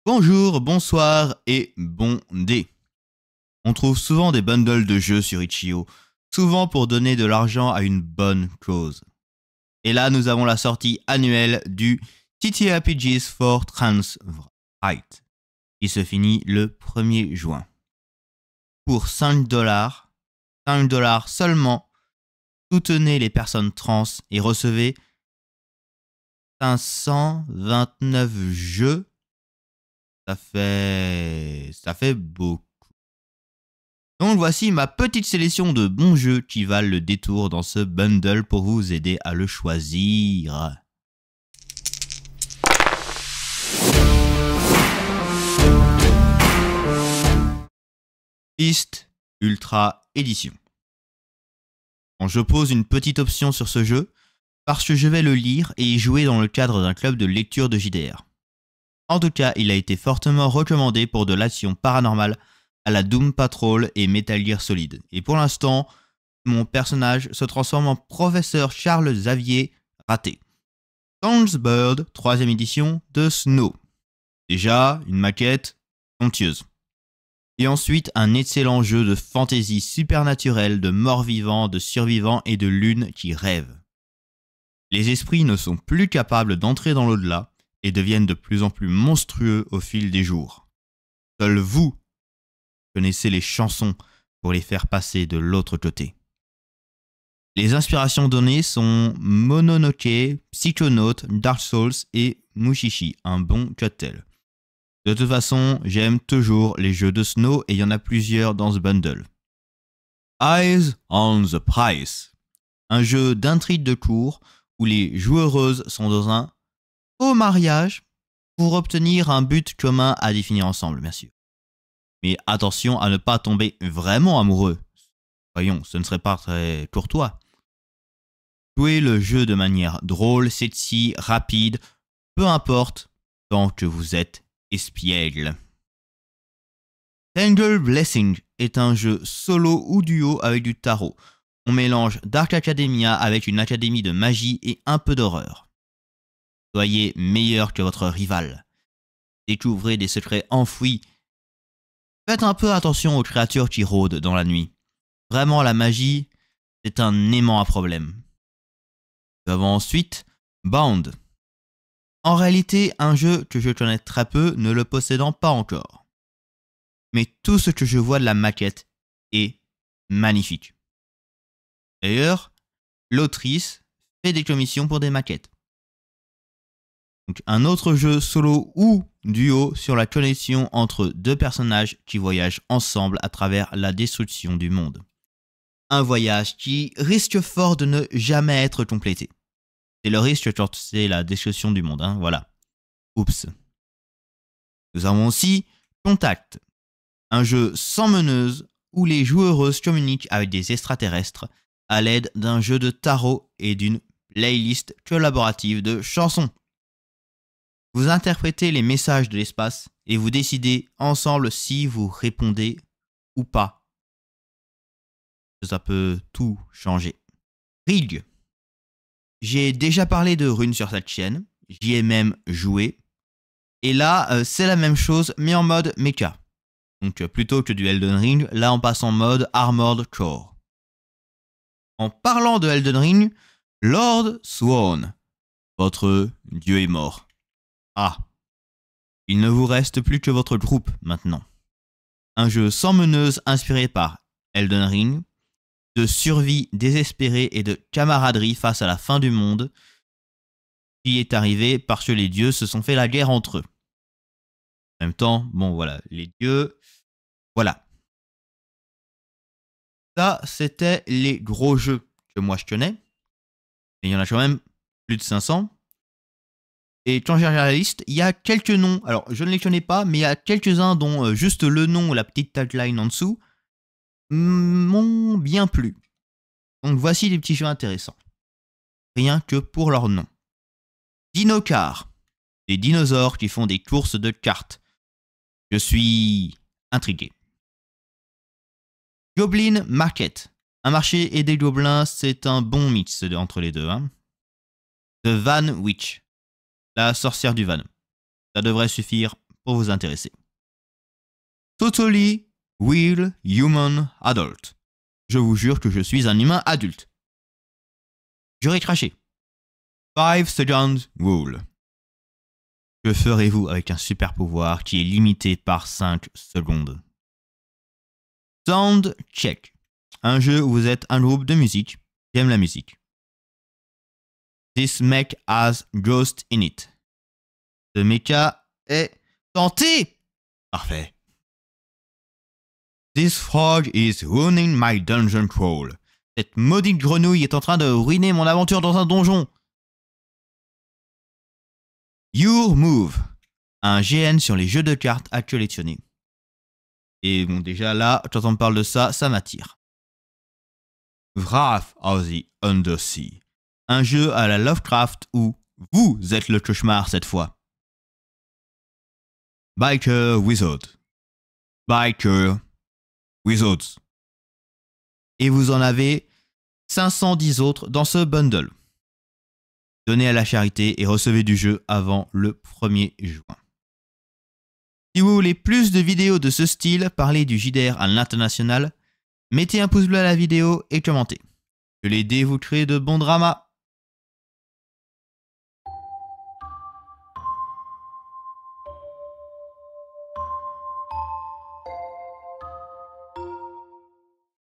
Bonjour, bonsoir et bon dé. On trouve souvent des bundles de jeux sur Itch.io, souvent pour donner de l'argent à une bonne cause. Et là, nous avons la sortie annuelle du TTRPGs for Trans-Right, qui se finit le 1er juin. Pour 5 dollars seulement, soutenez les personnes trans et recevez 529 jeux. Ça fait beaucoup. Donc voici ma petite sélection de bons jeux qui valent le détour dans ce bundle pour vous aider à le choisir. Beast Ultra Edition. Bon, je pose une petite option sur ce jeu parce que je vais le lire et y jouer dans le cadre d'un club de lecture de JDR. En tout cas, il a été fortement recommandé pour de l'action paranormale à la Doom Patrol et Metal Gear Solid. Et pour l'instant, mon personnage se transforme en professeur Charles Xavier Raté. Bird, 3ème édition de Snow. Déjà, une maquette somptueuse. Et ensuite, un excellent jeu de fantasy supernaturelle, de morts-vivants, de survivants et de lunes qui rêvent. Les esprits ne sont plus capables d'entrer dans l'au-delà et deviennent de plus en plus monstrueux au fil des jours. Seul vous connaissez les chansons pour les faire passer de l'autre côté. Les inspirations données sont Mononoke, Psychonaut, Dark Souls et Mushishi, un bon cocktail. De toute façon, j'aime toujours les jeux de Snow et il y en a plusieurs dans ce bundle. Eyes on the Prize, un jeu d'intrigue de cour où les joueuses sont dans un au mariage pour obtenir un but commun à définir ensemble, bien sûr. Mais attention à ne pas tomber vraiment amoureux. Voyons, ce ne serait pas très courtois. Jouez le jeu de manière drôle, sexy, rapide, peu importe, tant que vous êtes espiègle. Tangle Blessing est un jeu solo ou duo avec du tarot. On mélange Dark Academia avec une académie de magie et un peu d'horreur. Soyez meilleur que votre rival. Découvrez des secrets enfouis. Faites un peu attention aux créatures qui rôdent dans la nuit. Vraiment, la magie, c'est un aimant à problème. Nous avons ensuite Bound. En réalité, un jeu que je connais très peu, ne le possédant pas encore. Mais tout ce que je vois de la maquette est magnifique. D'ailleurs, l'autrice fait des commissions pour des maquettes. Donc, un autre jeu solo ou duo sur la connexion entre deux personnages qui voyagent ensemble à travers la destruction du monde. Un voyage qui risque fort de ne jamais être complété. C'est le risque quand c'est la destruction du monde, hein, voilà. Oups. Nous avons aussi Contact, un jeu sans meneuse où les joueuses communiquent avec des extraterrestres à l'aide d'un jeu de tarot et d'une playlist collaborative de chansons. Vous interprétez les messages de l'espace et vous décidez ensemble si vous répondez ou pas. Ça peut tout changer. Rig. J'ai déjà parlé de Rune sur cette chaîne, j'y ai même joué. Et là, c'est la même chose, mais en mode mecha. Donc plutôt que du Elden Ring, là on passe en mode Armored Core. En parlant de Elden Ring, Lord Sworn, votre dieu est mort. Ah, il ne vous reste plus que votre groupe maintenant. Un jeu sans meneuse inspiré par Elden Ring, de survie désespérée et de camaraderie face à la fin du monde qui est arrivé parce que les dieux se sont fait la guerre entre eux. En même temps, bon voilà, les dieux, voilà. Ça, c'était les gros jeux que moi je connais. Et il y en a quand même plus de 500. Et quand j'ai regardé la liste, il y a quelques noms, alors je ne les connais pas, mais il y a quelques-uns dont juste le nom ou la petite tagline en dessous m'ont bien plu. Donc voici des petits jeux intéressants. Rien que pour leur nom. Dinocar, des dinosaures qui font des courses de cartes. Je suis intrigué. Goblin Market, un marché et des gobelins, c'est un bon mix entre les deux. Hein. The Van Witch, la sorcière du van. Ça devrait suffire pour vous intéresser. Totally Real Human Adult. Je vous jure que je suis un humain adulte. J'aurais craché. 5 Second Rule. Que ferez-vous avec un super pouvoir qui est limité par 5 secondes? Sound Check. Un jeu où vous êtes un groupe de musique qui aime la musique. This mech has ghost in it. Ce mecha est tenté. Parfait. This frog is ruining my dungeon crawl. Cette maudite grenouille est en train de ruiner mon aventure dans un donjon. Your Move. Un GN sur les jeux de cartes à collectionner. Et bon, déjà là, quand on me parle de ça, ça m'attire. Wrath of the Undersea. Un jeu à la Lovecraft où vous êtes le cauchemar cette fois. Biker Wizard. Biker Wizards. Et vous en avez 510 autres dans ce bundle. Donnez à la charité et recevez du jeu avant le 1er juin. Si vous voulez plus de vidéos de ce style, parler du JDR à l'international, mettez un pouce bleu à la vidéo et commentez. Que les dés vous créent de bons dramas.